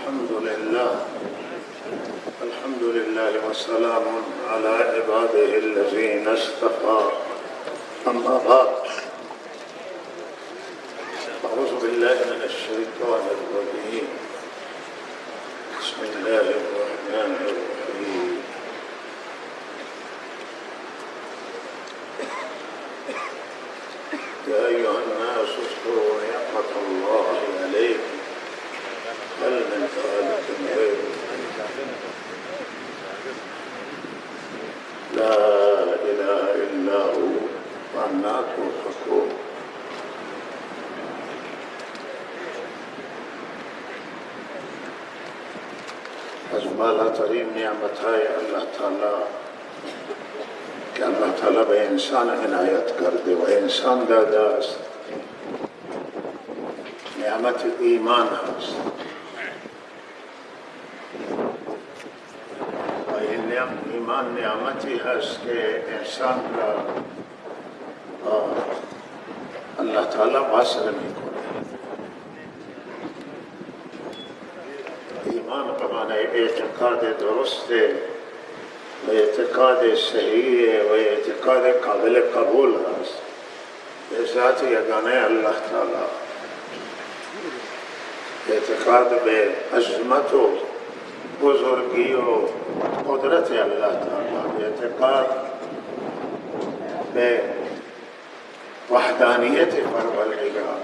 الحمد لله والسلام على عباده الذين اصطفى. أما بعد، أعوذ بالله من الشيطان الرجيم. بسم الله الرحمن الرحيم. يا أيها الناس اذكروا نعمة الله عليكم هل من خالق غيره لا إله إلا هو وأنى تؤفكون. از بالاترین نعمتهای اللہ تعالی که اللہ تعالی به انسان عنایت کرده و انسان داده است نعمت ایمان هست و این ایمان نعمتی هست که انسان را اللہ تعالی واصل میکنه. ایمان به معنی اعتقاد درسته و اعتقاد صحیح و اعتقاد قابل قبول هست به ذات یگانه اللہ تعالی، اعتقاد به عظمت و بزرگی و قدرت اللہ تعالی، اعتقاد به وحدانیت پروردگار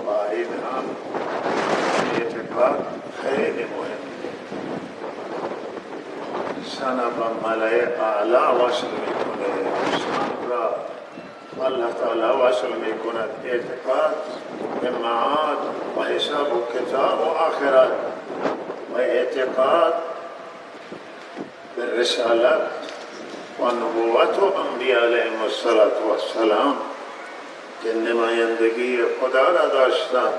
و اینها اعتقاد خیلی مهم. انسان با ملائ اعلی وصل میکنه، انسان را اللہ تعالی وصل میکند. اعتقاد به معاد و حساب و کتاب و آخرت و اعتقاد به رسالت و نبوت و انبیاء علیهم السلام که نمایندگی خدا را داشتند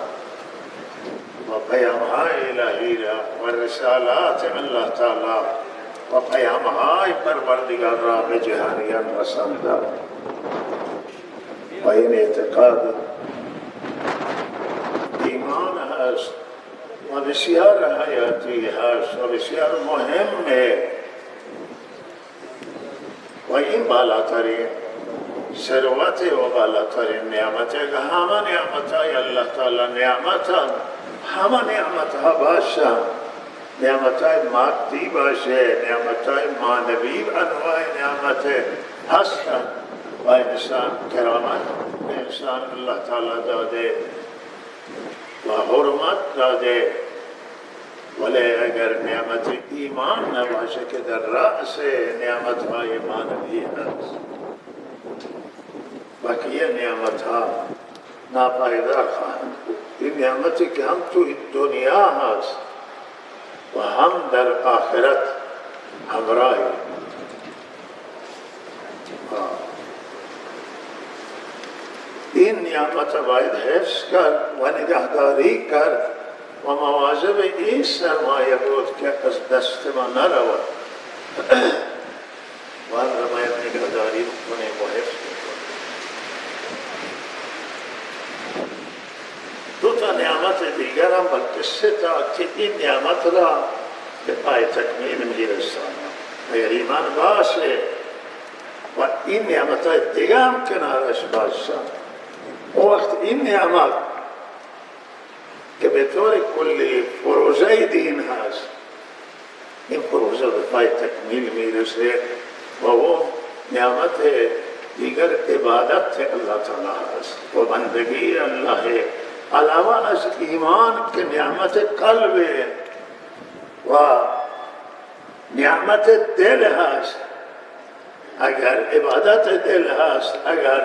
و پیام‌های الهی را و رسالات الله تعالی و پیام‌های پروردگار را به جهانیان رساندند. و این اعتقاد ایمان هست و بسیار حیاتی هست و بسیار مهمه و این بالاترین ثروت و بالاترین نعمت که همه نعمتهای الله تعالی نعمتند، همه نعمتها باشند، نعمتهای مادی باشه، نعمتهای معنوی انواع نعمت هستند و انسان کرامت به انسان الله تعالی داده و حرمت داده. ولی اگر نعمت ایمان نباشه که در رأس نعمتهای معنوی هست، بقیه نعمتها ناپایدار خواهند بود. این نعمتی که هم تو دنیا هست و هم در آخرت همراهی. این نعمت باید حفظ کرد و نگهداری کرد و مواظب این سرمایه بود که از دست ما نرود و آن را باید نگهداری کنیم و حفظ کنیم. دو تا نعمت دیگر هم بلکه سه تا که این نعمت را به پای تکمیل میرساند. اگر ایمان باشه و این نعمت های دیگر هم کنارش باشند، اون وقت این نعمت که به طور کلی فروزه دین هست، این فروزه به پای تکمیل میرسه و اون نعمت دیگر عبادت اللہ تعالی هست و بندگی اللہ. علاوه از ایمان که نعمت قلب و نعمت دل هست، اگر عبادت دل هست، اگر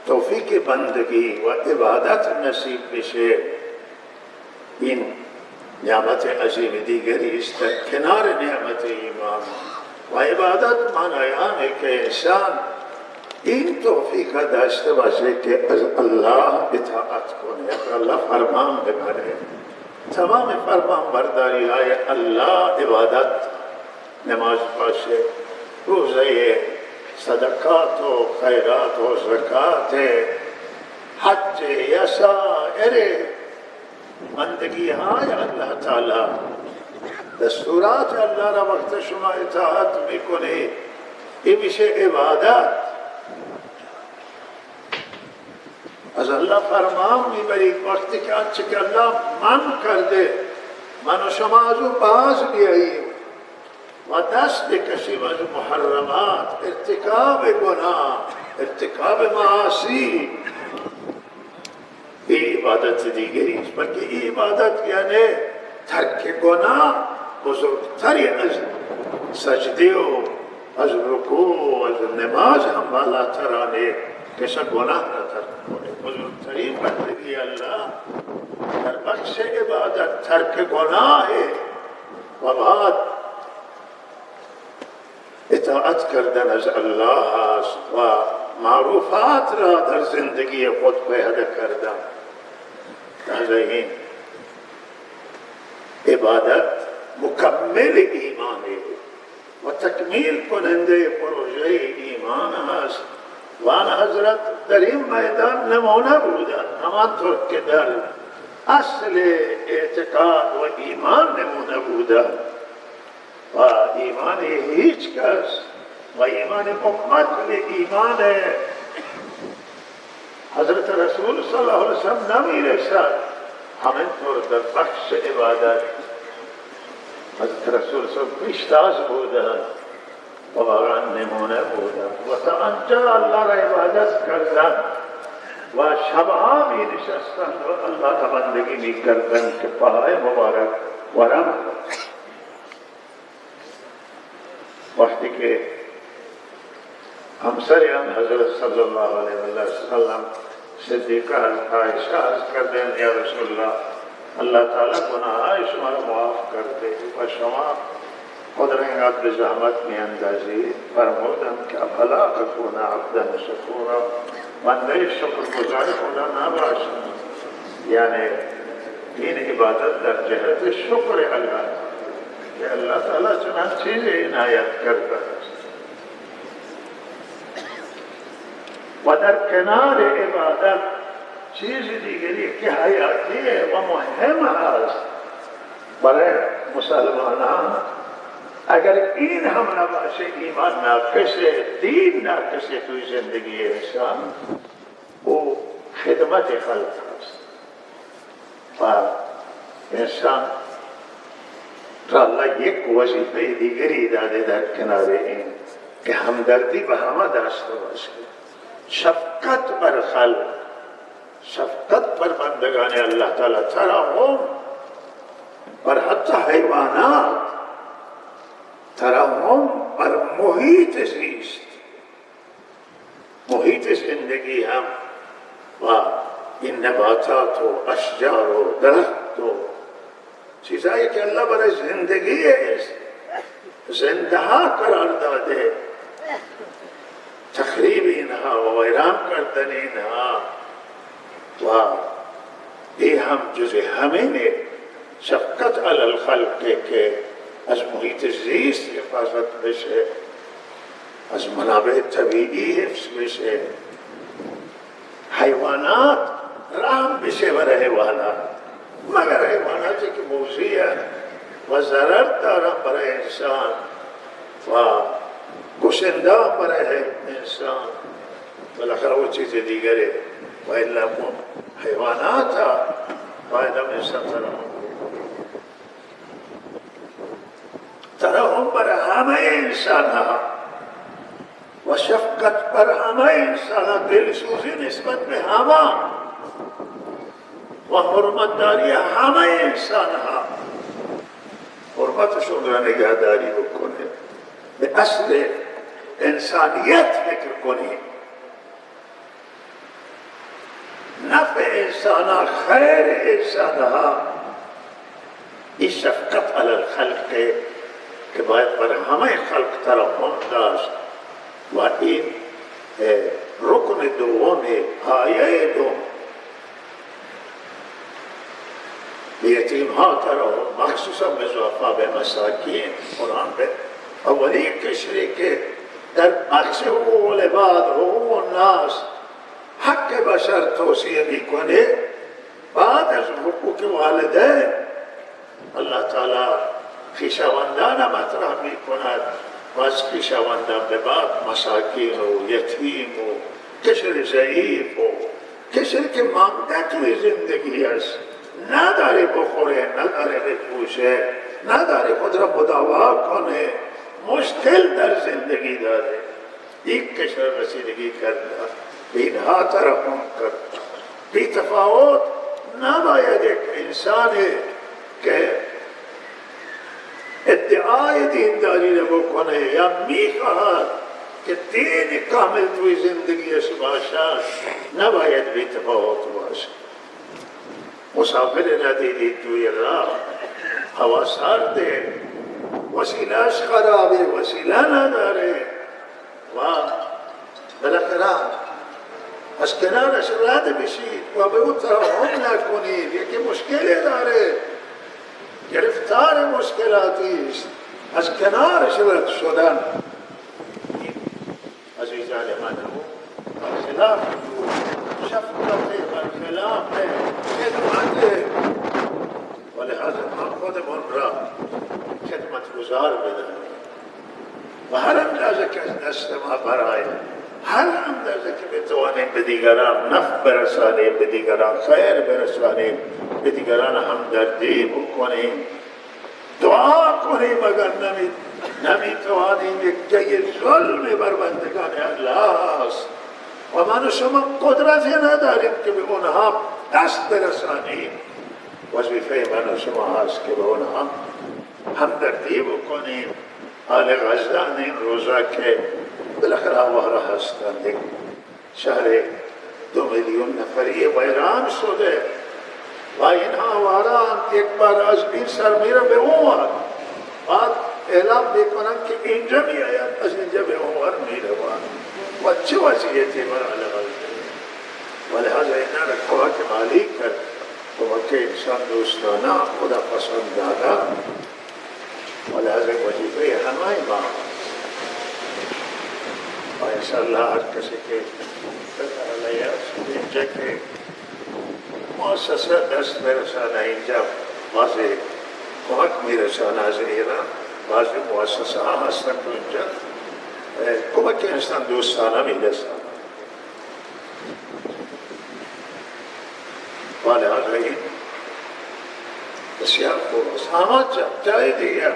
توفیق بندگی و عبادت نصیب بشه، این نعمت عظیم دیگری است کنار نعمت ایمان و عبادت. معنی آنه که انسان این توفیق داشته باشه که از الله اطاعت کنه، از الله فرمان ببره. تمام فرمان برداری های الله عبادت، نماز باشه، روزه، صدقات و خیرات و زکات، حج یا سایر बंदगी हाँ या अल्लाह ताला दस्तूरात अल्लाह रा वक्त शुमा इताअत मिकुने ये विषय इबादत از الله فرمان میبرید وقتی که آنچه که الله من کرده من و شما از او باز بیاییم و دست بکشیم از محرمات ارتکاب گناه ارتکاب معاصی این عبادت دیگری است بلکه این عبادت یعنی ترک گناه بزرگتری از سجده و از رکوع و از نماز هم بالاترانه کسا گناه را ترک کنه بزرگترین بندگی الله در بخش عبادت ترک گناه و بعد اطاعت کردن از الله است و معروفات را در زندگی خود پیاده کردن نازنین عبادت مکمل ایمانه و تکمیل کننده پروژه ایمان است و آن حضرت در این میدان نمونه بودند همانطور که در اصل اعتقاد و ایمان نمونه بودند و ایمان هیچ کس و ایمان امت به ایمان حضرت رسول صلی اللہ علیہ وسلم نمیرسد همینطور در بخش عبادت حضرت رسول صلی اللہ علیہ وسلم پیشتاز بودند و واقعا نمونه بودند و تا آنجا الله را عبادت کردند و شبها می نشستند و الله را بندگی می کردند که پای مبارک ورم وقتی که همسر آن حضرت صلی اللہ علیہ وسلم صدیقہ عائشہ عرض کردند یا رسول اللہ اللہ تعالیٰ گناہ شما را معاف کرده و شما خود را اینقدر به زحمت می اندازید فرمودند که افلا اکون عبدا شکورا بنده شکرگزار خدا نباشم یعنی این عبادت در جهت شکر الله کہ اللہ تعالیٰ چنان چیزیں عنایت کرتا ہے و در کنار عبادت چیز دیگری که حیاتی و مهم است برای مسلمانان اگر این هم نباشه ایمان ناقصه دین ناقصه توی زندگی انسان او خدمت خلق است و انسان را الله یک وظیفه دیگری داده در کنار این که همدردی به همه داشته باشه شفقت بر خلق شفقت بر بندگان الله تعالی ترحم بر حتی حیوانات ترحم بر محیط زیست محیط زندگی هم و این نباتات و اشجار و درخت و چیزایی که الله برای زندگی زنده ها قرار داده تخریب اینها و ویران کردن اینها و این هم جز همینه شفقت علی الخلق که از محیط زیست حفاظت بشه از منابع طبیعی حفظ بشه حیوانات رحم بشه برای حیوانات مگر حیواناتی که موضوعی و ضرر دارن برای انسان و گوشندان برای انسان بالاخره وہ چیز دیگره و الا حیوانات باید هم انسان ترحم بر همه انسان ها و شفقت بر همه انسان ها دلسوزی نسبت به همه و حرمت داری همه انسان ها حرمتشون را نگهداری بکنه به اصل انسانیت فکر کنی نفع انسان ها خیر انسان ها این شفقت علی الخلق که باید بر همه خلق ترحم داشت و این رکن دوم آیه دوم به یتیم ها ترحم مخصوصا مضافه به مساکین قرآن به اولی کشری که در بخش حقوق العباد حقوق الناس حق بشر توصیه میکنه بعد از حقوق والدین الله تعالی خویشاوندان مطرح می کند و از خویشاوندان به بعد مساکین و یتیم و کشر ضعیف و کشری که مانده توی زندگی است، نداره بخوره، نداره بپوشه، نداره خود را مداوا کنه، مشکل در زندگی داره، یک کشور رسیدگی کرده، به اینها ترحم کرد. بی تفاوت نباید یک انسانی که ادعای دینداری رو بکنه یا میخواهد که دین کامل توی زندگیش باشد نباید بی تفاوت باشد. مسافر ندیدید توی راه، هوا سرده، وسیلهش خرابه، وسیله نداره و بالاخره از کنارش رد بشید و به اون ترحم نکنید، یکی مشکلی داره، گرفتار مشکلاتی است، از کنارش رد شدن. عزیزان من خلاف شفقت برخلاف خدمت، ولهذا ما خودمون را خدمت گزار بدهیم و هر اندازه که از دست ما برآید، هر اندازه که بتوانیم به دیگران نفع برسانیم، به دیگران خیر برسانیم، به دیگران همدردی بکنیم، دعا کنیم. اگر نمیتوانیم، یک جای ظلم بر بندگان الله است و من و شما قدرتی نداریم که به اونها دست برسانیم. وظیفه من و شما هست که به اونها همدردی بکنیم. آل غزه این روزا که بالاخره آواره هستند، شهر 2 میلیون نفری ویران شده و اینها آواران یک بار از این سر میره به اون، بعد اعلام میکنن که اینجا میآید، از اینجا به اون میره و چه وضعیتی بر آل غزه. ولهذا اینا را کمک مالی کرد، کمک انسان دوستانه، خدا پسند داده. ولهذا وظیفه همه ما و انشاءالله هر کسی که بطر علیه است اینجا که مؤسسه دست برسانه، اینجا بعضی کمک میرسانه از ایران، بعضی مؤسسه ها هستن تو اینجا کمک انسان دوستانه میرسانه. ولهذا این بسیار خوب است. اما جای دیگر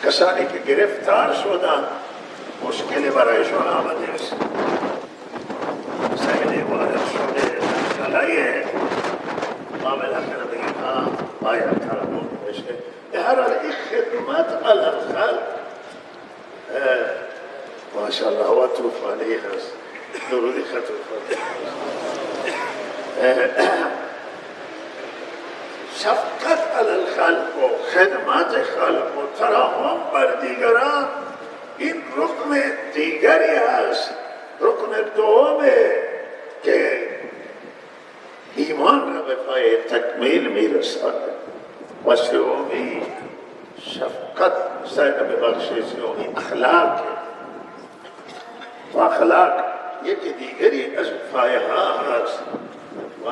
کسانی که گرفتار شدن، مشکلی برایشان آمده است، سیلی وارد شده، مسئله ما بالاخره بگیم باید ترمون بشه. به هر حال این خدمت علی الخلق ماشاءالله و طوفانی هست. درودی خطوفانی شفقت علی الخلق و خدمت خلق و ترحم بر دیگران، این رکن دیگری است، رکن دومه که ایمان را به پای تکمیل میرساند. و سومی شفقت سعی ببخشید، سومی اخلاق و اخلاق یکی دیگری از پایه ها هست و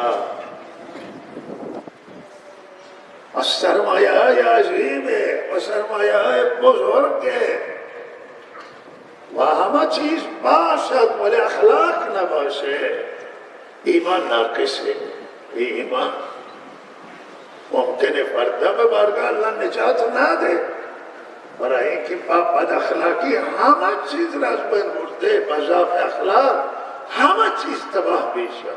از سرمایه های عظیمه و سرمایه های بزرگه و همه چیز باشد ولی اخلاق نباشه، ایمان ناقصه. ایمان ممکنه فردا به بارگاه الله نجات نده، برای اینکه با بد اخلاقی همه چیز را از بین برده، با ضعف اخلاق همه چیز تباه میشه.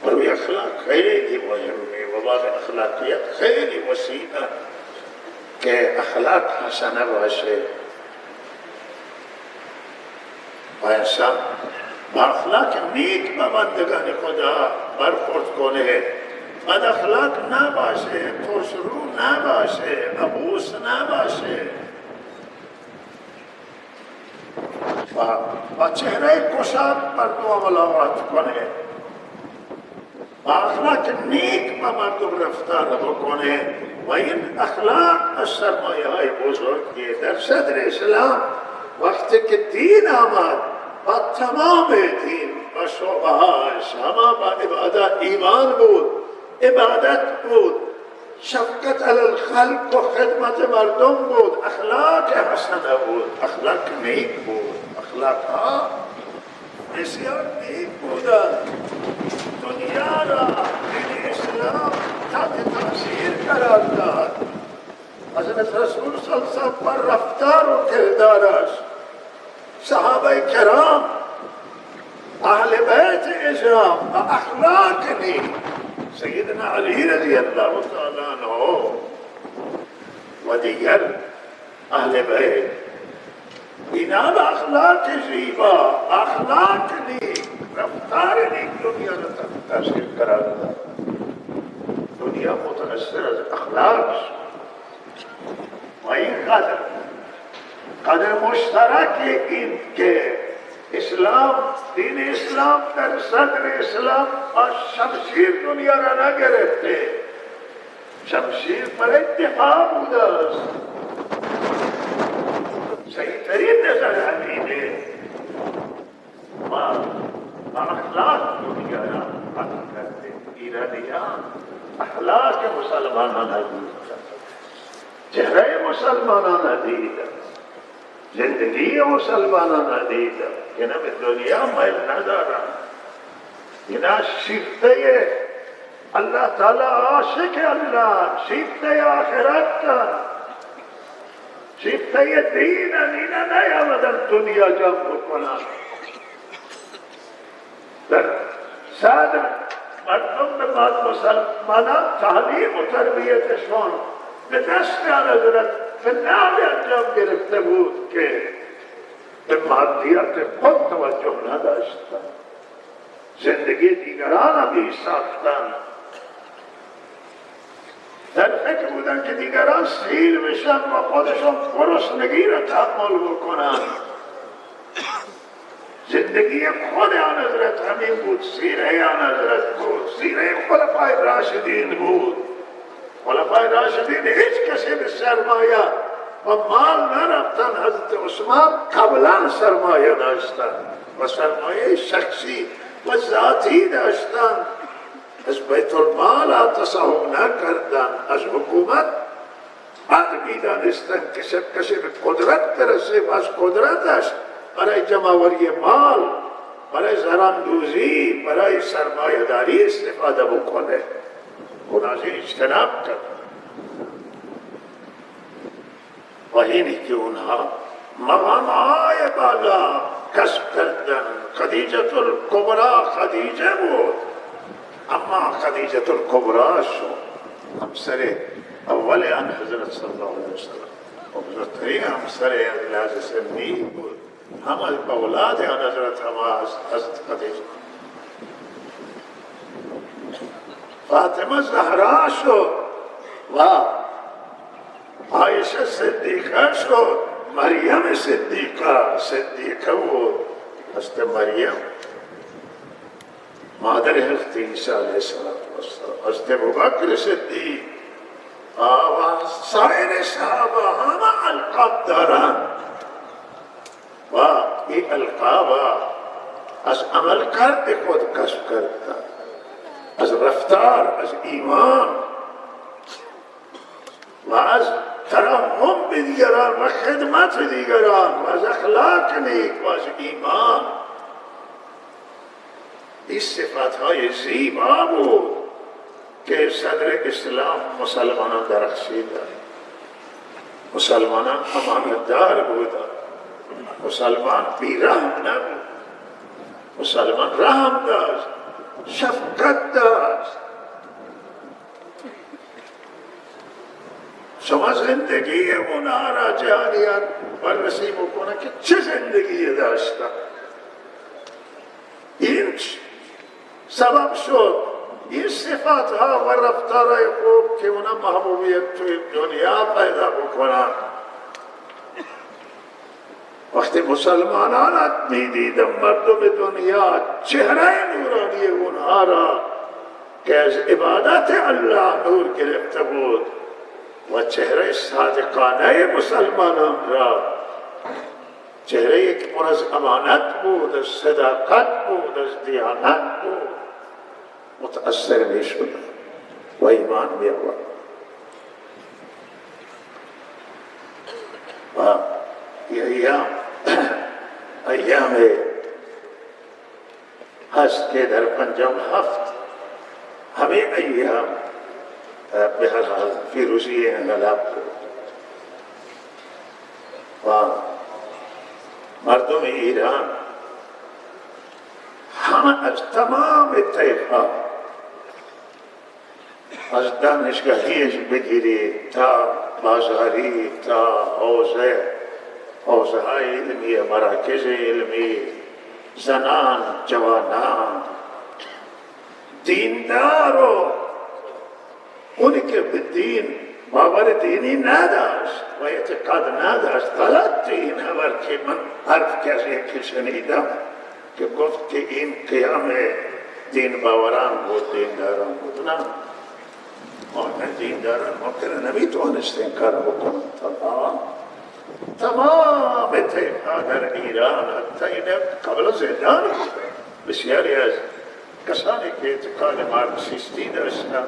روی اخلاق خیلی مهمه و بعض اخلاقیات خیلی وسیعه که اخلاق حسنه باشه و انسان با اخلاق نیک با بندگان خدا برخورد کنه، بد اخلاق نباشه، ترشرو نباشه، عبوس نباشه و با چهره کشاد مردم ملاقات کنه، با اخلاق نیک با مردم رفتار بکنه. و این اخلاق از سرمایه های بزرگی در صدر اسلام. وقتی که دین آمد با تمام دین و شعبهاش همه با عبادت ایمان بود، عبادت بود، شفقت علی الخلق و خدمت مردم بود، اخلاق حسنه بود، اخلاق نیک بود، اخلاق ها بسیار نیک بودند. دنیا را دین اسلام تحت تاثیر قرار داد. حضرت رسول صلی اللہ علیہ وسلم پر رفتار و کردارش، صحابه کرام، اهل بیت اسلام و اخلاق نیک، سیدنا علی رضی اللہ تعالی عنہ و دیگر اهل بیت، اینا با اخلاق زیبا، اخلاق نیک، رفتار نیک دنیا را تاثیر قرار داد. دنیا متاثر از اخلاق و این قدر مشترک این که اسلام، دین اسلام در صدر اسلام از شمشیر دنیا را نگرفته، شمشیر برای دفاع بوده است. صحیح ترین نظر همینه و اخلاق دنیا را فتح کرده. ایرانیان اخلاق مسلمانان ندیدن، چهره مسلمانان ندیدن، زندگی مسلمانان ندیدن. اینا به دنیا میل ندارن، اینا شیفته اللہ تعالی، عاشق اللہ، شیفته آخرت، شیفته دین. اینا نیامدن دنیا جمع بکنن. در صدر مردم به مسلمانان تعلیم و تربیتشون به دست حضرت فناوی انجام گرفته بود که به مادیات خود توجه نداشتن، زندگی دیگران بی ساختن، در فکر بودن که دیگران سیر بشن و خودشون گرسنگی را تحمل بکنن. زندگی خود آن حضرت همین بود، سیره آن حضرت بود، سیره خلفای راشدین بود. خلفای راشدین هیچ کسی به سرمایه و مال نرفتن. حضرت عثمان قبلا سرمایه داشتن و سرمایه شخصی و ذاتی داشتن، از بیت المال تصاحب نکردن، از حکومت بعد میدانستن که کسی به قدرت برسه و از قدرتش برای جمعوری مال، برای زراندوزی، برای سرمایه داری استفاده بکنه. اون از این اجتناب کرد. و اینی که اونها مقامهای بالا کسب کردن. خدیجه الکبری خدیجه بود، اما خدیجه الکبری شد همسر اول آن حضرت صلی الله علیه وسلم و بزرگترین همسر عزیز سنی بود. هم از اولاد آن حضرت حضرت خدیجه. فاطمه زهرا شد و عایشه صدیقه شد. مریم صدیقه بود. حضرت مریم مادر حضرت عیسی علیه السلام، حضرت ابوبکر صدیق و سایر صحابه همه القاب دارند و این القاب از عمل کرد خود کسب کردند، از رفتار، از ایمان و از ترحم به دیگران و خدمت دیگران و از اخلاق نیک و از ایمان. این صفتهای زیبا بود که صدر اسلام مسلمانان درخشیدند. مسلمانان امانتدار بودند. مسلمان بیرحم نبود. مسلمان رحم داشت، شفقت داشت. شما زندگی اونها را جهانیان بررسی بکنه که چه زندگی داشتن. این سبب شد این صفات ها و رفتارهای خوب که اونا محبوبیت توی دنیا پیدا بکنن. وقتی مسلمانان میدیدن مردم دنیا چهره نورانی اونها را که از عبادت الله نور گرفته بود و چهره صادقانه مسلمانان را، چهره پر از امانت بود، از صداقت بود، از دیانت بود، متأثر می شد و ایمان می آورد. و ایام هست که در 57 همه ایام به هر حال فیروزی انقلاب بود و مردم ایران همه از تمام طیف‌ها، از دانشگاهیش بگیری تا بازاری تا حوزه های علمی، مراکز علمی، زنان، جوانان، دیندار و اونی که به دین باور دینی نداشت و اعتقاد نداشت، غلط این خبر که من حرف کسی که شنیدم که گفت که این قیام دین باوران بود، دینداران بود. نه، دینداران ممکنه نمیتونست این کار بکنن. تمام طیف‌ها در ایران، حتی قبل از زندان بسیاری از کسانی که اعتقاد مارکسیستی داشتن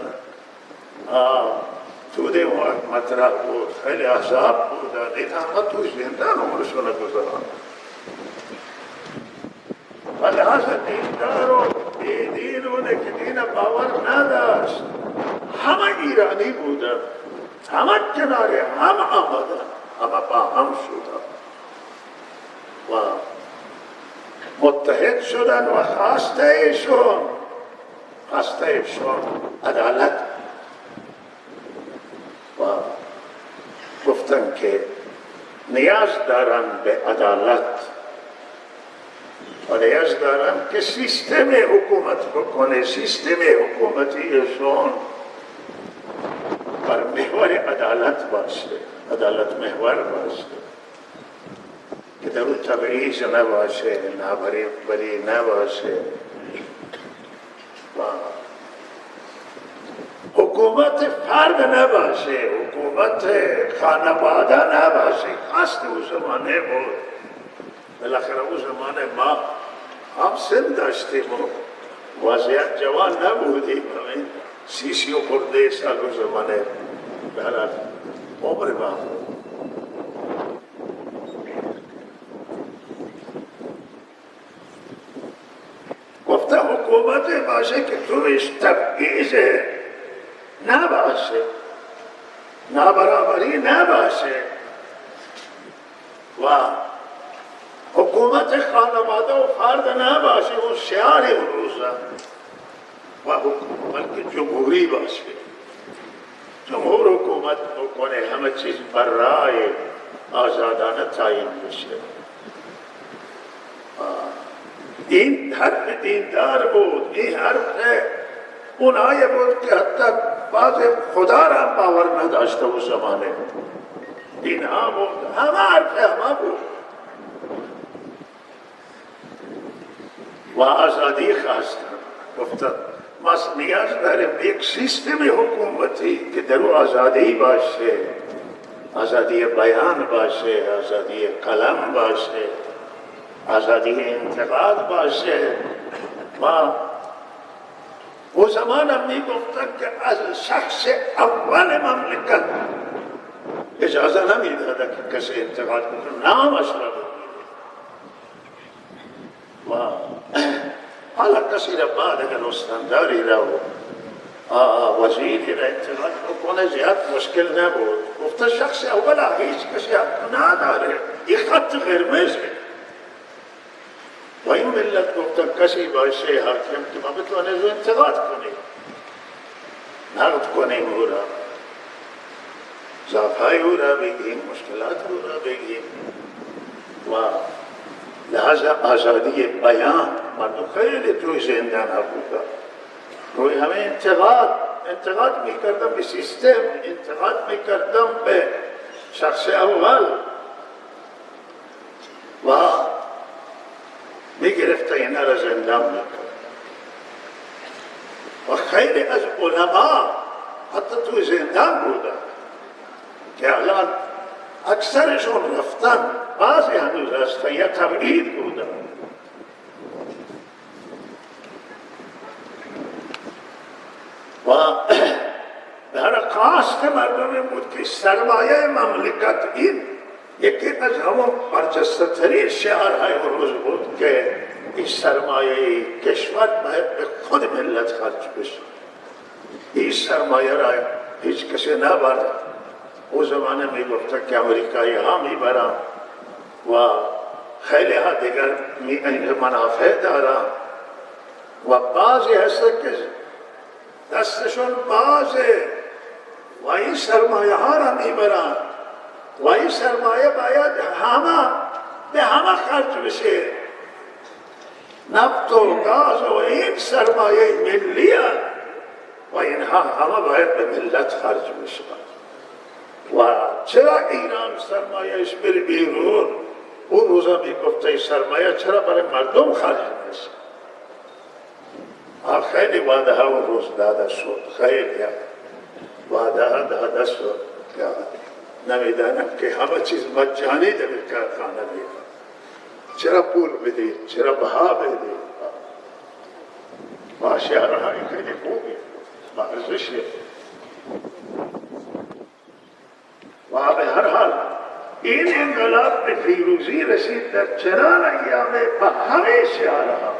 توده وقت مطرح بود، خیلی احزاب بودن، این همه تو زندان عمرشون گذارن. و لحاظ دیندار و بیدینونه که دین باور نداشت همه ایرانی بودن، همه کناره، همه آمدن، همه با هم شدن و متحد شدن و خواسته ایشون عدالت و گفتن که نیاز دارن به عدالت و نیاز دارن که سیستم حکومت بکنه، سیستم حکومتیشون بر محور عدالت باشه، عدالت محور باشه که در اون تبعیض نباشه، نابرابری نباشه و حکومت فرد نباشه، حکومت خانواده نباشه. خواست او زمانه بود. بالاخره او زمانه ما هم سن داشتیم و وضعیت جوان نبودیم، همین 30 و خورده سال او زمانه برای عمر ما. گفته حکومت باشه که توش تبعیض نباشه، نابرابری نباشه و حکومت خانواده و فرد نباشه. اون شعار امروزه و حکومت جمهوری باشه، جمهور حکومت بکنه، همه چیز بر رای آزادانه تعیین بشه. این حرف دیندار بود، این حرف اونایی بود که حتی بعض خدا را هم باور نداشته و زمانه این ها بود، همه حرف همه بود و آزادی خواستن. گفتن ما نیاز داریم یک سیستم حکومتی که در او آزادی باشه، آزادی بیان باشه، آزادی کلام باشه، آزادی انتقاد باشه. و او زمان هم می گفتن که از شخص اول مملکت اجازه نمی داده که کسی انتقاد کنه، نامش را بگیره و حالا کسی را بعد اگر استانداری را و وزیری را انتقاد کنه زیاد مشکل نبود. گفته شخص اول هیچ کسی حق نداره، این خط قرمزه و این ملت گفتن کسی باشه حاکم که ما بتوانه رو انتقاد کنیم، نقد کنیم او را، ضعفهای او را بگیم، مشکلات او را بگیم و لحاظ آزادی بیان. مردم خیلی توی زندان ها بودن، روی همه انتقاد میکردم به سیستم، انتقاد میکردم به شخص اول و میگرفته اینا را زندان میکرد و خیلی از علما حتی توی زندان بودن که الان اکثرشون رفتن بعضی هنوز هستن یا تبعید بودن. و در قاست مردم بود که سرمایه مملکت این یکی از همون برجسته ترین شعارهای روز بود که این سرمایه کشور باید به خود ملت خرج بشه. این سرمایه را هیچ کسی نبرد. او زمانه می گفته که امریکایی ها می برن و خیلی ها دیگر منافع دارن و بعضی هست که دستشون بازه و این سرمایه ها را می برن و این سرمایه باید به همه خرج بشه. نفت و گاز و این سرمایه ملی و اینها همه باید به ملت خرج بشه. و چرا ایران سرمایهش بر بیرون؟ اون روزا می گفته این سرمایه چرا برای مردم خرج نشه؟ خیلی وعده ها اون روز داده شد، خیلی وعده ها داده شد. نمیدانم که همه چیز مجانی در کارخانه بیدید. چرا پول بدید؟ چرا بها بدید؟ با شعرهای خیلی خوبی با ارزشی. و به هر حال این انقلاب به پیروزی رسید در چنان ایام با همه شعرها،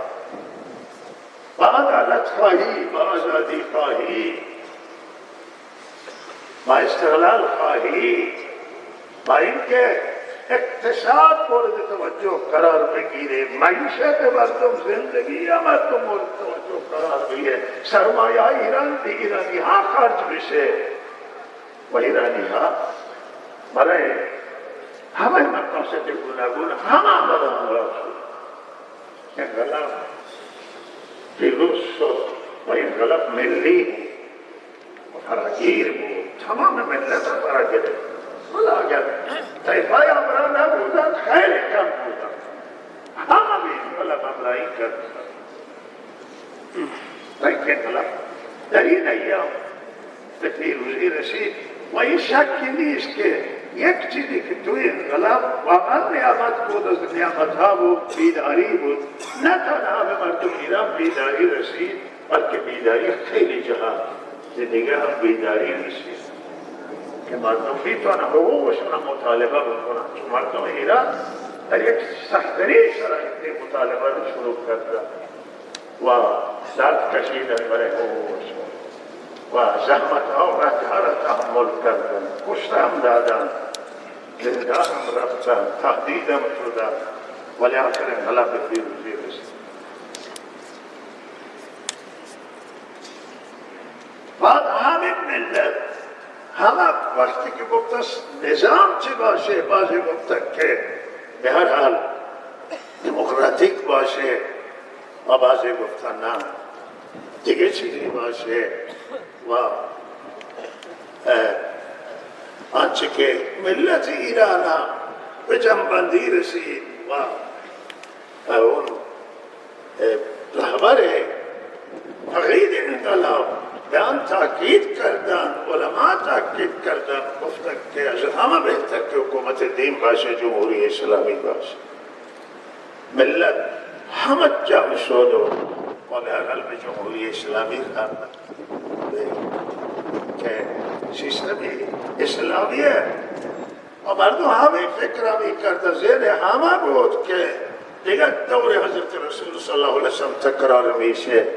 با عدالت خواهی، با آزادی خواهی، با استقلال خواهی، با اینکه اقتصاد مورد توجه قرار بگیره، معیشت مردم، زندگی مردم مورد توجه قرار بگیره، سرمایه ایران به ایرانی ها خرج بشه و ایرانی ها برای همه مقاصد گوناگون همه مراد شد. انقلاب پیروز شد و انقلاب ملی فراگیر بود، تمام ملت فرا گرفت. ولی اگر طایفه‌های امرا نبودند خیلی کم بودند، همه به انقلاب امرایی کردند. انقلاب در این ایام به پیروزی رسید و این شکی نیست که یک چیزی که توی انقلاب واقعا نعمت بود، از نعمتها بود، بیداری بود. نه تنها به مردم ایران بیداری رسید بلکه بیداری خیلی جهان دیگه هم بیداری رسید که مردم میتونن حقوقشون مطالبه بکنن. چون مردم ایران در یک سخت‌ترین شرایط مطالبه رو شروع کردن و درد کشیدن برای حقوقشون و زحمت‌ها و رنج‌ها را تحمل کردن، کشته هم دادن، زنده هم رفتن، تهدید هم شدن، ولی آخر انقلاب به پیروزی رسید. بعد همین ملت همه وقتی که گفتن نظام چه باشه، بعضی گفتن که به هر حال دموکراتیک باشه و بعضی گفتن نه دیگه چیزی باشه و آنچه که ملت ایران به جنبندی رسید و اون رهبر تقیید انقلاب به آن تاکید کردن، علما تاکید کردن، گفتن که از همه بهتر که حکومت دین باشه، جمهوری اسلامی باشه. ملت همه جمع شد و به هر حال به جمهوری اسلامی آمد که سیستم اسلامیه و مردم همه فکر همی کرده، ذهن همه بود که دیگر دور حضرت رسول صلی الله علیه وسلم تکرار میشه،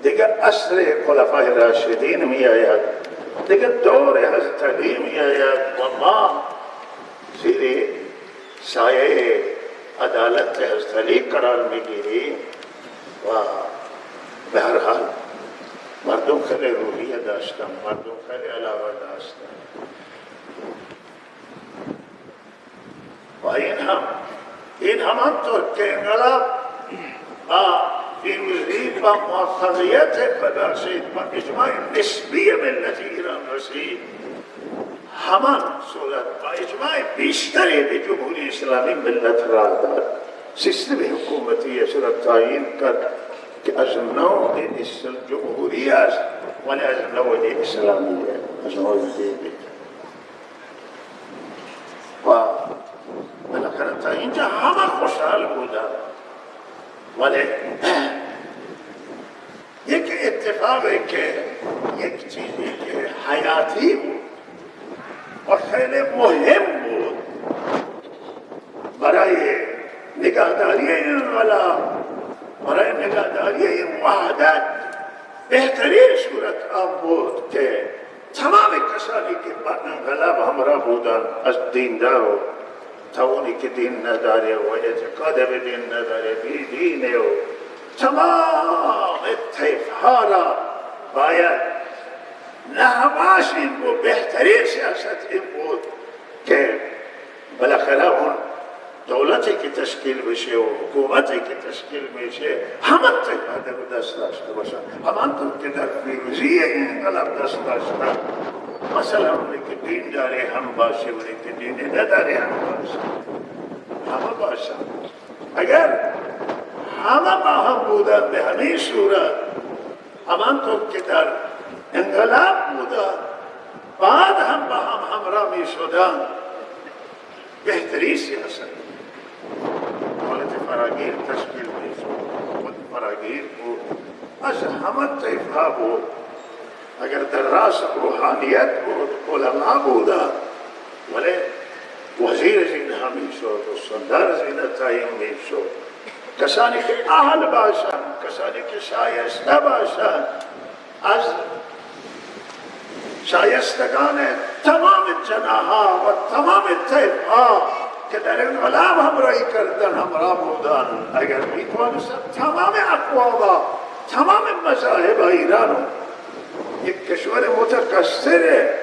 دیگر عصر خلفای راشدین می آید، دیگر دور حضرت علی می آید و ما زیر سایه عدالت حضرت علی قرار می گیریم و به هر حال مردم خیلی روحیه داشتن، مردم خیلی علاوه داشتن و این همانطور که انقلاب پیروزی با موفقیت رسید، با اجماع نسبی ملت ایران رسید، همان صورت با اجماع بیشتری به جمهوری اسلامی ملت را داد. سیستم حکومتی را تعیین کرد که از نوع جمهوری است ولی از نوع اسلامی از نوع دینی و بالاخره همه خوشحال بودن. ولی یک اتفاقی که یک چیزی که حیاتی بود و خیلی مهم بود برای نگهداری این انقلاب، برای نگهداری این وحدت، بهترین صورت آن بود که تمام کسانی که با انقلاب همراه بودن، از دیندار و تاونی که دین نداره و اعتقاد به دین نداره، بی دینه و تمام طیفها را باید نهواش این بود، بهترین سیاست این بود که بالاخره اون دولتی که تشکیل بشه و حکومتی که تشکیل بشه همه طیفه رو دست داشته باشن، همانطور که در پیروزی انقلاب دست داشتن. مثلا اونی که دین داره هم باشه، اونی که دین نداره هم باشه، همه باشن. اگر همه با هم بودن به همین صورت، همانطور که در انقلاب بودن، بعد هم با هم همراه می شدن، بهتری سیاست. دولت فراگیر تشکیل می شد، خود فراگیر بود، از همه طیفها بود. اگر در راس روحانیت بود، علما بودن، ولی وزیر زینها می شد و سردار زینها تعیین می شد. کسانی که اهل باشند، کسانی که شایسته باشند، از شایستگان تمام جناحها و تمام طیفها که در انقلاب همراهی کردن همراه بودن. اگر میتوانستن تمام اقوام، تمام مذاهب ایران، یک کشور متکثره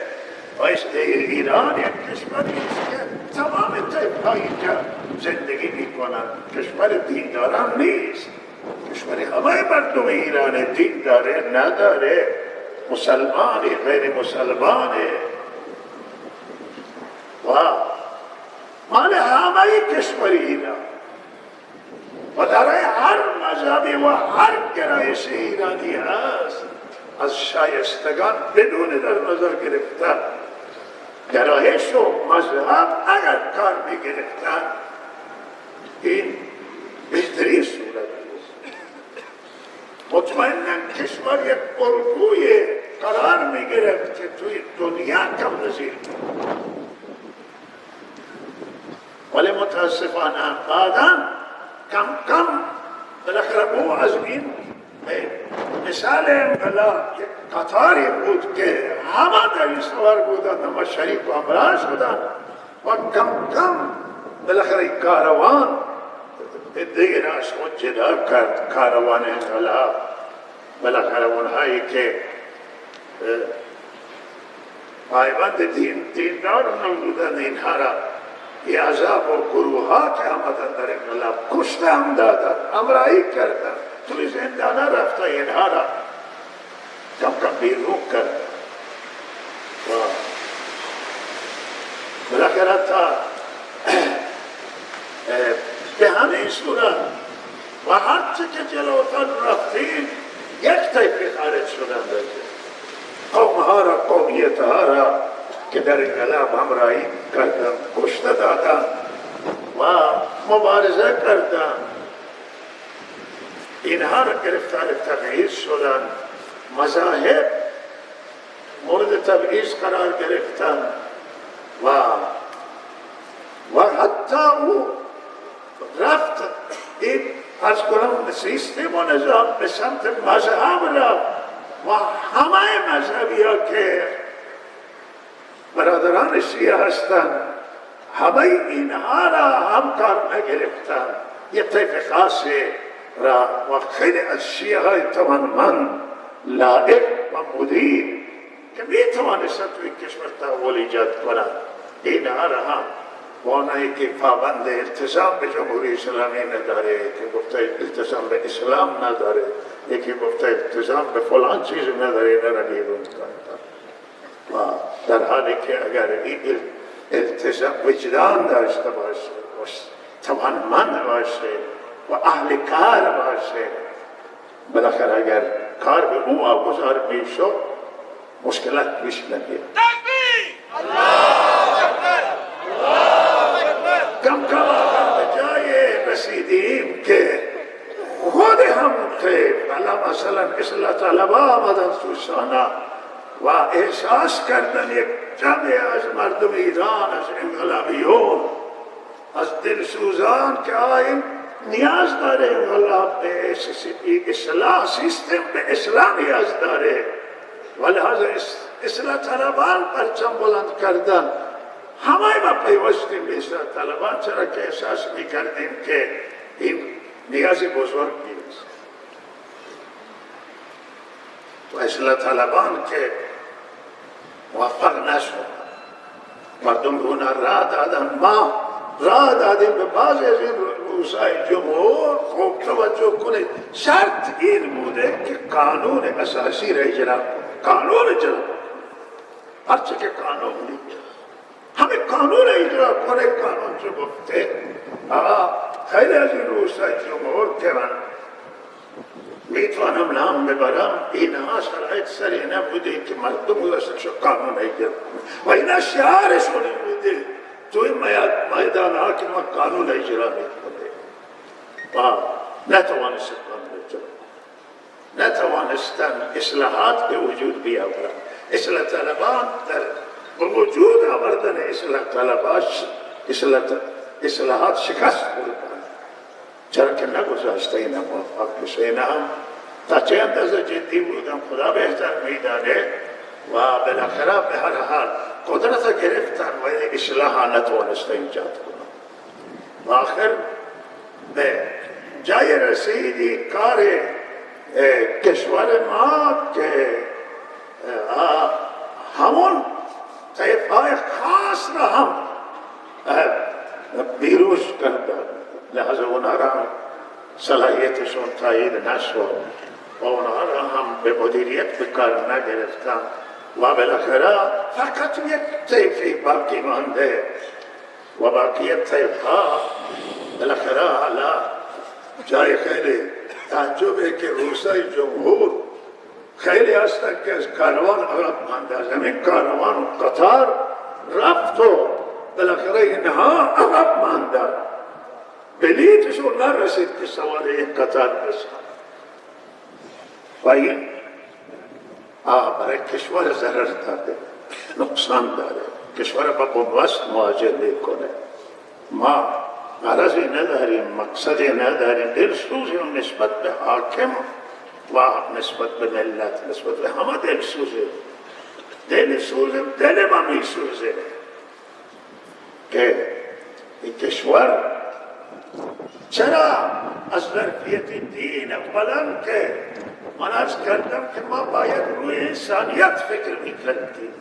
و ایران یک کشوری است که تمام طیف‌های اینجا زندگی میکنند، کشور دینداران نیست، کشور همه مردم ایران دین داره نداره، مسلمانی غیر مسلمانه و مال همه کشور ایران و در هر مذهبی و هر گرایش ایرانی هست. از شایستگان بدون در نظر گرفتن گرایش و مذهب اگر کار میگرفتن، این بهترین صورت است. مطمئناً کشور یک الگوی قرار میگرفت که توی دنیا کم نظیر بود، ولی متاسفانه بعداً کم کم بالاخره او از این مثال انقلاب یک قطاری بود که همه در این سوار بودن، همه شریک و همراه شدن و کم کم بالاخره کاروان دیگه ناش خود جدا کرد، کاروان انقلاب. بالاخره اونهایی که پایبند دیندار هم بودن، اینها را عذاب و گروه ها که آمدن در انقلاب کشته هم دادن، همراهی کردن، توی زندانه رفته اینها را کم کم بیرون کرد و بالاخره تا به همین صورت و هرچه که جلوتر رفتیم یک طیفی خارج شدن دیگه، قومها را، قومیتها را که در انقلاب همراهی کردن کشته دادن و مبارزه کردن، اینها را گرفتار تبعیض شدن، مذاهب مورد تبعیض قرار گرفتن و حتی او رفت این از کنم سیستم و نظام به سمت مذهب رفت و همه مذهبی ها که برادران شیعه هستند همه اینها را همکار نگرفتن، یه طیف خاصی را و خیلی از شیعه های توانمند، لائق و مدیر که میتوانستن توی کشور تحول ایجاد کنند، اینها را هم با اونایی که پابند التزام به جمهوری اسلامی نداره، که گفته التزام به اسلام نداره، یکی گفته التزام به فلان چیز نداره، اینا را بیرون کردن. و در حالی که اگر این التزام وجدان داشته باشه، توانمند باشه و اهل کار باشه، بالاخره اگر کار به او واگذار میشد مشکلات پیش نمیاد. کم کم به جای و احساس کردن یک جمعی از مردم ایران، از انقلابیون، از دلسوزان که این نیاز داره انقلاب به اصلاح سیستم به اصلاح نیاز داره و لحاظ اصلاح طلبان پرچم بلند کردن. همه ما پیوستیم به اصلاح طلبان، چرا که احساس میکردیم که این نیاز بزرگ نیست. و اصلاح طلبان که موفق نشد، مردم رونا راه دادن، ما راه دادیم به بعضی از این رؤسای جمهور. خوب توجه کنید، شرط این بوده که قانون اساسی را اجرا کنید، قانون اجرا کنید، هرچه که قانون میگه همه قانون اجرا کنه. قانون چه گفته؟ خیلی از این رؤسای جمهور که من میتوانم نام ببرم، اینها شرایط سری نبوده که مردم گذاشتن قانون اجرا کنه و اینا شعارشون بوده تو این میدان ها که ما قانون اجرا میکنه و نتوانستن قانون اجرا کنه، نتوانستن اصلاحات به وجود بیاورن. اصلاح طلبان در وجود آوردن اصلاحات شکست خوردن، چرا که نگذاشته اینا موفق بشه. اینا هم تا چه اندازه جدی بودن خدا بهتر میدانه و بالاخره به هر حال قدرت گرفتن و اصلاح نتوانسته ایجاد کنن و آخر به جای رسیدی کار کشور ما که همون طایفه‌های خاص را هم بیروش کردن، لحظه اونها را صلاحیتشون تایید نشد و اونها را هم به مدیریت به کار نگرفتن و بالاخره فقط یک طایفه باقی مانده و باقی طایفه‌ها بالاخره حالا جای خیلی تعجبه که رؤسای جمهور خیلی هستن که از کاروان عقب مانده، از همین کاروان قطار رفت و بالاخره اینها عقب مانده، بلیتشون نرسید که سوار یک قطار بشن و این برای کشور ضرر داده، نقصان داره، کشور با بنبست مواجه میکنه. ما غرضی نداریم، مقصدی نداریم، دلسوزیم نسبت به حاکم و نسبت به ملت، نسبت به همه دلسوزیم، دل ما میسوزه که این کشور چرا از ظرفیت دین اولا که من عرض کردم که ما باید روی انسانیت فکر میکردیم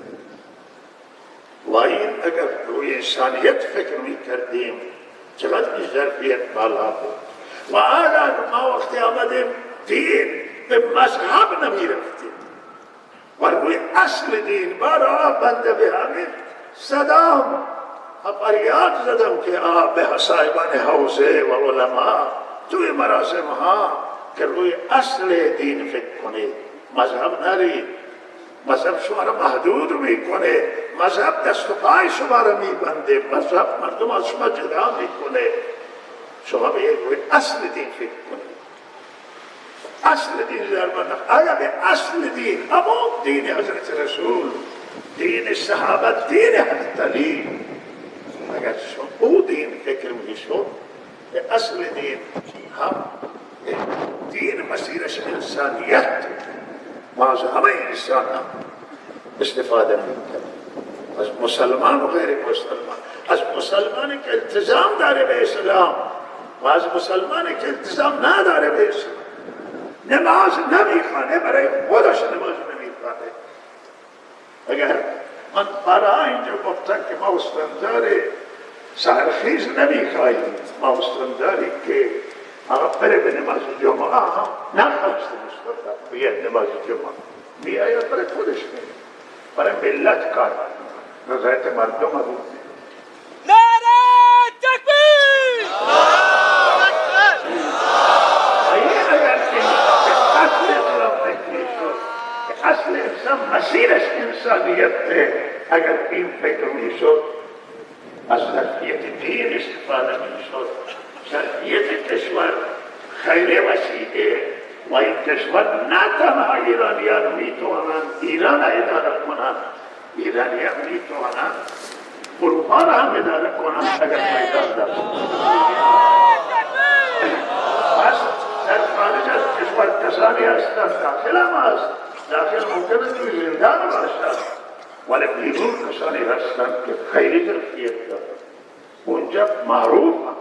و این اگر روی انسانیت فکر میکردیم چقدر این ظرفیت بالا بود و اگر ما وقتی آمدیم دین به مذهب نمیرفتیم و روی اصل دین برای بنده به همین صدام فریاد زدم که به صاحبان حوزه و علما توی مراسم ها که روی اصل دین فکر کنید، مذهب نرید، مذهب شما را محدود میکنه، مذهب دست و پای شما را میبنده، مذهب مردم از شما جدا میکنه. شما به روی اصل دین فکر کنید، اصل دین آیا به اصل دین، همون دین حضرت رسول، دین صحابت، دین حضرت علی، اگر شما او دین فکر میشد به اصل دین هم دین مسیرش انسانیت، ما از همه انسان هم استفاده میکنه، از مسلمان و غیر مسلمان، از مسلمانی که التزام داره به اسلام و از مسلمانی که التزام نداره به اسلام. نماز نمیخوانه، برای خودش نماز نمیخوانه. اگر من برای اینجا گفتن که ما استاندار سحرخیز نمیخواهیم، ما استانداری که بره به نماز جمعه هم نخواسته مستاندار بیاد نماز جمعه بیاید، برای خودش میره، برای ملت کار رضایت مردم بود. نعره تکبیر! اصل انسان مسیرش انسانیت، اگر این فکر میشد از ظرفیت دین استفاده میشد، ظرفیت کشور خیلی وسیعه و این کشور نه تنها ایرانیان میتوانند ایران اداره کنند، ایرانیان میتوانند اروپا را هم اداره کنند اگر میدان داشت. پس در خارج از کشور کسانی هستند، داخل هم هست، داخل ممکن است توی زندان باشد، ولی بیرون کسانی هستند که خیلی ظرفیت دارند. اونجا معروف هم،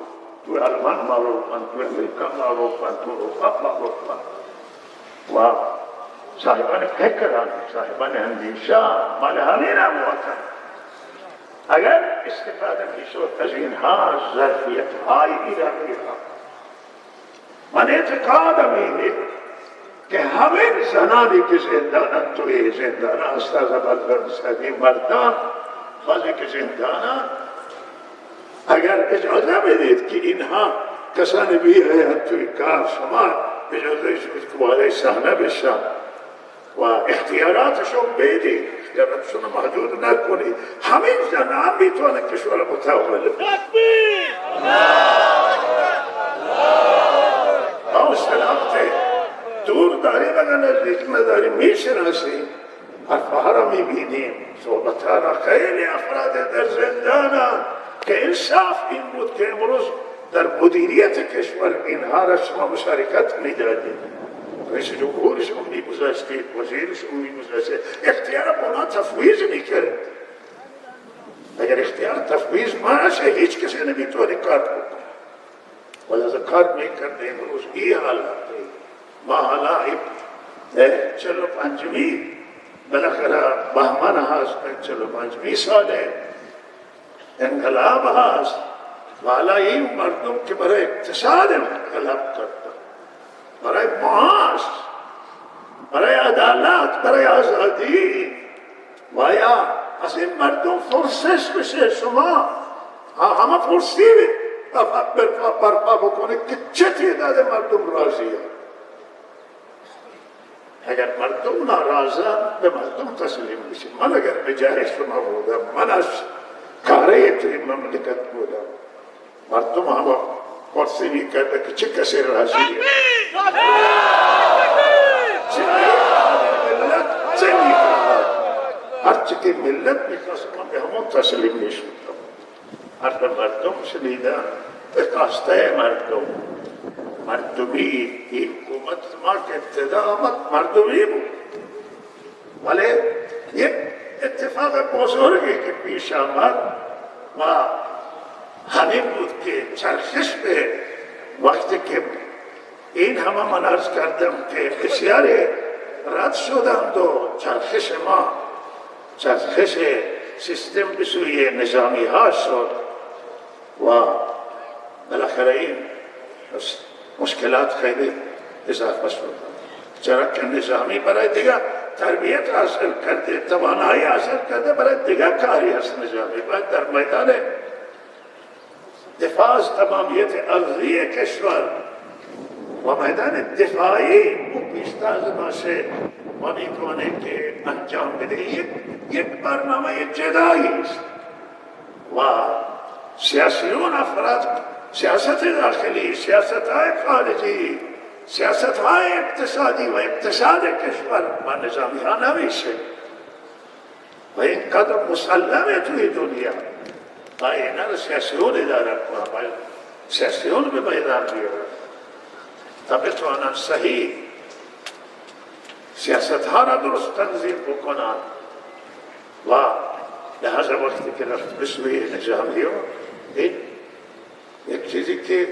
توی آلمان معروف هم، توی امریکا معروف هم، توی اروپا معروف هم و صاحبان فکران، صاحبان اندیشه مال همین هم وطن. اگر استفاده میشد از اینها ظرفیت های ایرانی ها، من اعتقادم اینه که همین زنانی که زندانند توی زندان هستند از مردان بعضی که زندانند، اگر اجازه بدید که اینها کسانی بیایند توی کار، شما اجازه شد که وارد صحنه بشن و اختیاراتشون بدید، اختیاراتشون محدود نکنید، همین زنان میتونه کشور متحول تکبیر! ما شناخته دور داریم اگر نزدیک نداریم میشناسیم، حرفها را میبینیم، صحبتها را. خیلی افراد در زندانند که انصاف این بود که امروز در مدیریت کشور اینها را شما مشارکت میدادید، رئیس جمهورشون میگذاشتید، وزیرشون میگذاشتید، اختیار اونا تفویض میکرد. اگر اختیار تفویض ماشه هیچ کسی نمیتونه کار بکنه، ولی از کار میکرد. امروز این حالت ما حالا 45 بالاخره بهمن هست، 45 ساله انقلاب هست و حالا این مردم که برای اقتصاد انقلاب کردن، برای معاش، برای عدالت، برای آزادی، و یا از این مردم فرصش بشه. شما همه فرصی برپا بکنید که چه تعداد مردم راضیه. اگر مردم ناراضن به مردم تسلیم بشید. من اگر به جای شما بودم، من از کاره توی مملکت بودم، مردم همه فرصی میکرده که چه کسی راضیه، چه ملت چه میخواهد. هرچی که ملت میخواست من به همون تسلیم میشدم. حرف مردم شنیدم، به کاسته مردمی. این حکومت ما که ابتدا آمد مردمی بود، ولی یک اتفاق بزرگی که پیش آمد و همین بود که چرخش به وقتی که این همه من عرض کردم که بسیاری رد شدند و چرخش ما، چرخش سیستم به سوی نظامی ها شد و بالاخره این مشکلات خیلی اضافه شد. چرا که نظامی برای دیگه تربیت حاصل کرده، توانایی حاصل کرده، برای دیگه کاری هست. نظامی باید در میدان دفاع از تمامیت ارضی کشور و میدان دفاعی او پیشتاز باشه و میتونه که انجام بده. یک برنامه جدایی است و سیاسیون افراد سیاست داخلی، سیاست های خارجی، سیاست های اقتصادی و اقتصاد کشور با نظامی ها نمیشه و این قدر مسلمه توی دنیا. با اینا رو سیاسیون اداره کنن، باید سیاسیون به میدان بیارن تا بتوانن صحیح سیاست ها را درست تنظیم بکنن و لحظه وقتی که رفت به سوی نظامیون، این یک چیزی که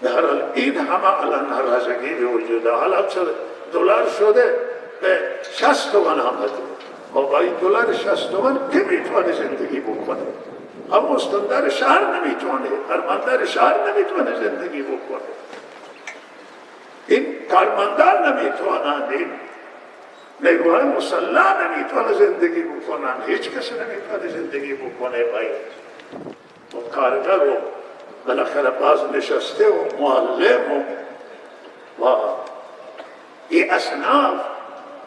به هر حال این همه الان ناراضگی به وجود حالا دلار شده به 60 تومن آمده و با این دلار 60 تومن که میتونه زندگی بکنه؟ هم مستندر شهر نمیتونه، کارمندر شهر نمیتونه زندگی بکنه، این کارمندان نمیتونند، این نیروهای مسلح نمیتونه زندگی بکنن، هیچ کسی نمیتونه زندگی بکنه باید و کارگر و بالاخره باز نشسته و معلم و این اصناف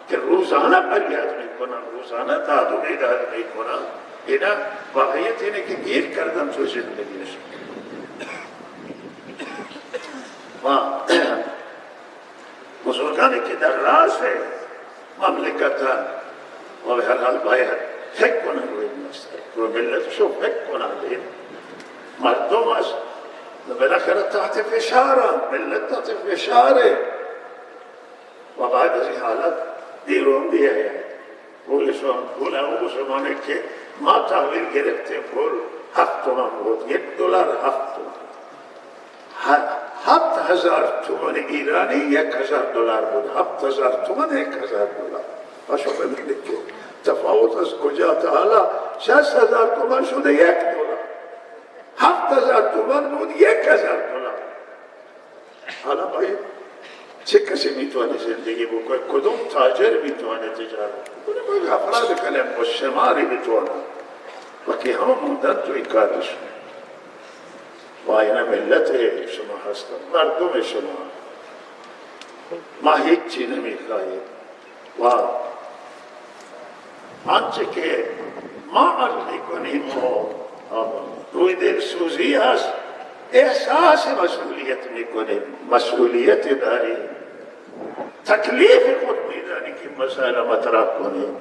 که روزانه فریاد میکنن، روزانه داد و بیداد میکنن، اینا واقعیت اینه که گیر کردن تو زندگیشون و بزرگان مردانی که در راس مملکتن و به هر حال باید فکر کنن روی این مسئله، روی ملتشو فکر کنن. این مردم از بالاخره تحت فشارن، ملت تحت فشاره و بعد از این حالت بیرون بیاید. پولشون پول اون زمانه که ما تحویل گرفتیم پول 7 تومان بود، $1 7 تومان. 7,000 تومان ایرانی $1,000 بود. 7,000 تومان $1,000. باشو ببینید که تفاوت از کجا تا حالا 60,000 تومان شده $1. 7,000 تومان بود $1,000. حالا باید چه کسی میتونه زندگی بکنه؟ کدوم تاجر میتونه تجارت بکنه؟ باید افراد کلم و شماری میتونه و که همه موندن توی کارشون. و این ملت شما هستن، مردم شما. ما هیچی نمیخواهیم و آنچه که ما عرض میکنیم روی دلسوزی هست، احساس مسئولیت میکنیم، مسئولیت داریم، تکلیف خود میدانیم که مسائل مطرح کنیم.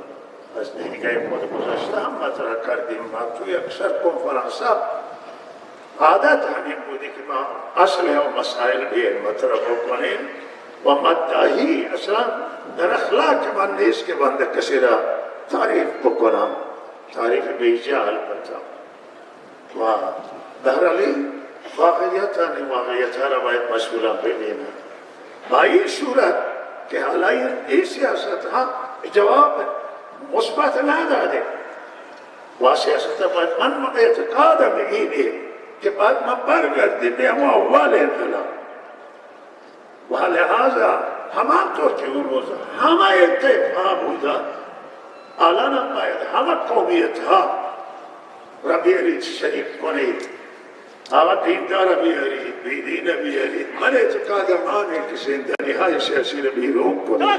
از دیگه خود گذشته هم مطرح کردیم. ما توی اکثر کنفرانس ها عادت همین بودی که ما اصل و مسائل بیایم مطرح بکنیم و مدعی اصلا در اخلاق من نیست که بنده کسی را تعریف بکنم، تعریف بیجا البته. و در حالی واقعیت ها را باید مسئولان ببینن. با این صورت که حالا این سیاست ها جواب مثبت نداده و سیاست باید من اعتقادم اینه که باید ما برگردیم به اما اول انقلاب و لحاظا همانطور که اون روز همه اتفاق بودن، الان هم باید همه قومیت ها را بیارید شریک کنید. آقا دیندار بیارید، بیدین بیارید. من اعتقادم آنه که زندانی های سیاسی را بیرون کنید.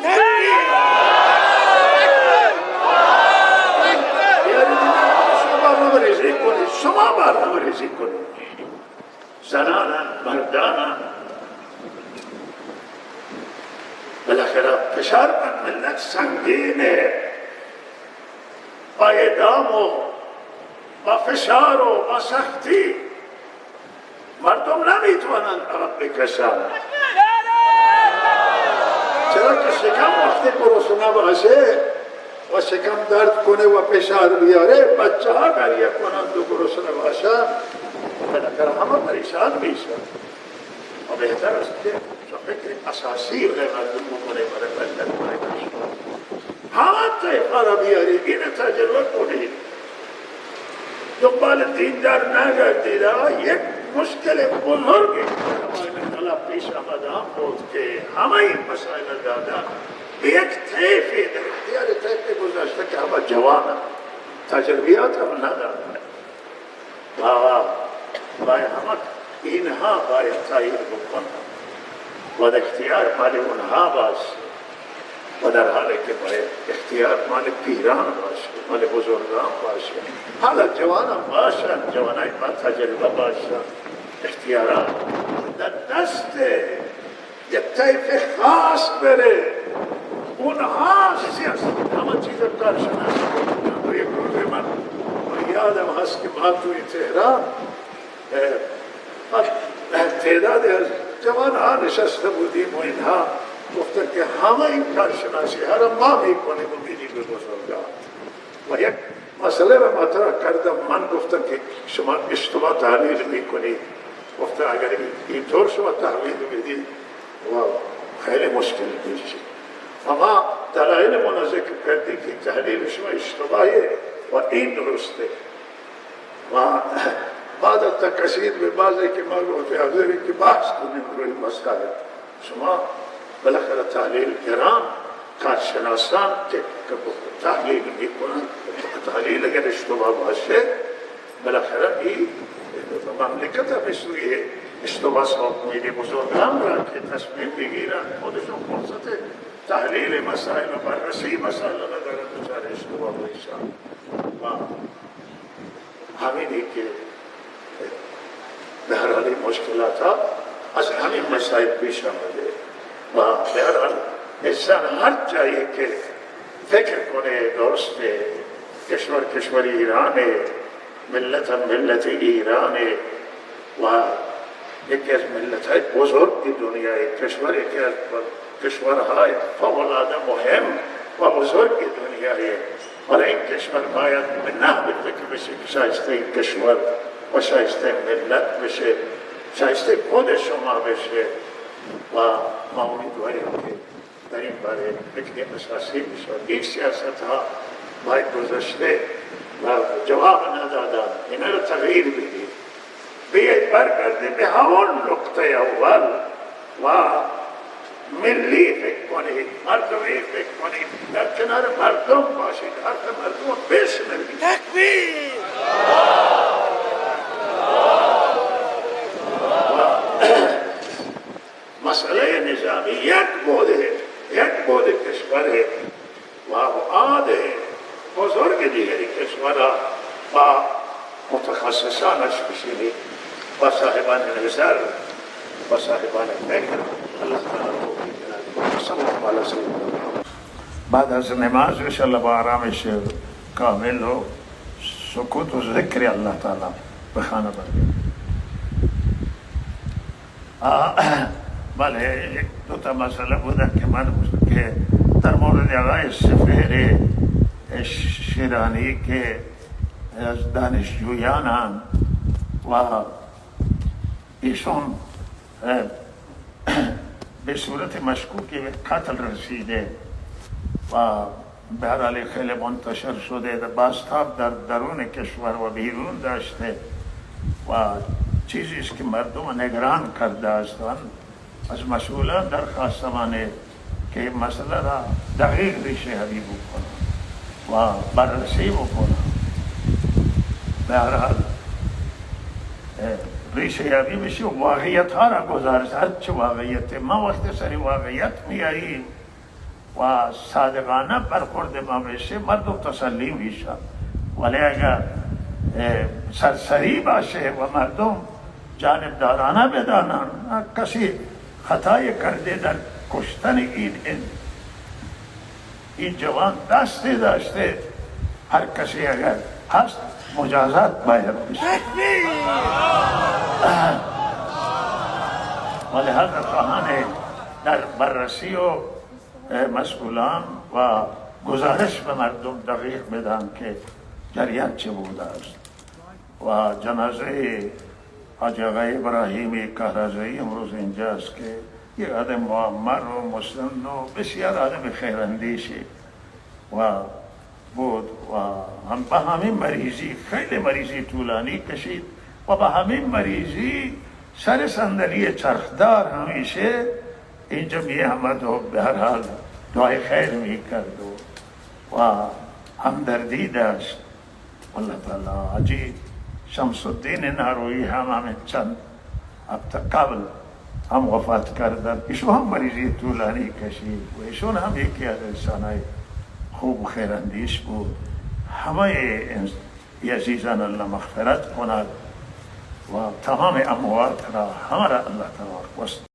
شما برنامه ریزی کنید. زنانم، مردانم. بالاخره فشار بر ملت سنگینه. با اعدام و با فشار و با سختی مردم نمیتونن عقب بکشن. چرا که شکم وقتی گرسنه باشه و شکم درد کنه و فشار بیاره، بچه ها گریه کنند و گرسنه باشن، بالاخره همه پریشان میشن. و بهتر است که فکر اساسی رو مردم بکنه برای ملت کنه. همه طیفه را بیارید، این تجربه کنید. دنبال دیندار نگردید. یک مشکل بزرگی که پیش آمده هم بود که همه این مسائل دادن به یک طیفی در اختیار طیف گذاشته که همه جوانه، تجربیات هم ندارن و همه اینها باید تایید بکنن و در اختیار مال اونها باشه و در حالی که باید اختیار مال پیران باشه، مال بزرگان باشه. حالا جوان هم باشن، جوانای با تجربه باشن، اختیارات در دست یک طیف خاص بره. اونها سیاست همه چیز کارشناسی کنند. یک روز من یادم هست که ما توی تهران تعداد از جوان ها نشسته بودیم و اینها گفتن که همه این کارشناسی ها را ما میکنیم و میدیم به بزرگان. و یک مسئله را مطرح کردم. من گفتم که شما اشتباه تحلیل میکنید. گفتم اگر اینطور شما تحلیل بدید و خیلی مشکل میشه. اما دلایل مناسب کردیم که تحلیل شما اشتباهه و این درسته. و بعد از تکسید به بعضی که ما گفتی حاضرین که بحث کنیم روی مسئله. شما بالاخره تحلیل گران کارشناسان که تحلیل میکنن، تحلیل اگر اشتباه باشه بالاخره این مملکت هم سوی اشتباه ساختمیلی بزرگان را که تصمیم بگیرن خودشون فرصت تحلیل مسائل و بررسی مسائل ندارن بچار اشتباه بایشن. و همینی که به هر حال مشکلات ها از همین مسائل پیش آمده و به هر حال انسان هر جایی که فکر کنه درسته، کشور ایرانه، ملت ایرانه و یکی از ملت‌های بزرگ دنیای کشور، یکی از کشورهای فوق‌العاده مهم و بزرگ دنیای. ولی این کشور باید به نحوی فکر بشه که شایسته این کشور و شایسته ملت بشه، شایسته خود شما بشه و ما امیدواریم که در این باره فکر اساسی بشه. این سیاست ها باید گذاشته و جواب ندادن، اینا رو تغییر بدید، بیاید برگردید به همون نقطه اول و ملی فکر کنید، مردمی فکر کنید، در کنار مردم باشید، حرف مردم بشنوید. تکبیر. مسئله نظامی یک بود کشوره و ابعاد بزرگ دیگری کشورها با متخصصانش بشینید و صاحبان نظر و صاحبان فکر. الله تعالی صلی الله علیه وسلم. بعد از نماز انشاءالله با آرامش کامل و سکوت و ذکر الله تعالی به خانه برگردیم. بله، یک دو تا مسئله بودن که من که در مورد آقای سفیر شیرانی که از دانشجویانن و ایشون به صورت مشکوکی به قتل رسیده و به هر حال خیلی منتشر شده، بازتاب در درون کشور و بیرون داشته و چیزی است که مردم نگران کرده هستند. از مسئولان درخواست منه که مسئله را دقیق ریشه یابی بکنن و بررسی بکنن. به هر حال ریشه یابی بشه و واقعیت ها را گزارش، هر چه واقعیت ما وقت سری واقعیت میاریم و صادقانه برخورد ما بشه، مردم تسلی میشن. ولی اگر سرسری باشه و مردم جانبدارانه بدانن کسی خطای کرده در کشتن این جوان دستی داشته، هر کسی اگر هست مجازات باید بشه. ولی هر خواهان در بررسی و مسئولان و گزارش به مردم دقیق بدن که جریان چه بوده است. و جنازه حاج آقای ابراهیمی کهرزایی امروز اینجاست که یک آدم معمر و مسن و بسیار آدم خیراندیشی و بود و هم به همین مریضی خیلی مریضی طولانی کشید و به همین مریضی سر صندلی چرخدار همیشه اینجا می آمد و به هر حال دعای خیر می کرد و همدردی داشت. الله تعالی حاجی شمس الدین نارویی هم چند هفته قبل هم وفات کردن. ایشون هم مریضی طولانی کشید و ایشون هم یکی از انسانای خوب و خیراندیش بود. همه عزیزان الله مغفرت کند و تمام اموات را همه را الله تبارک و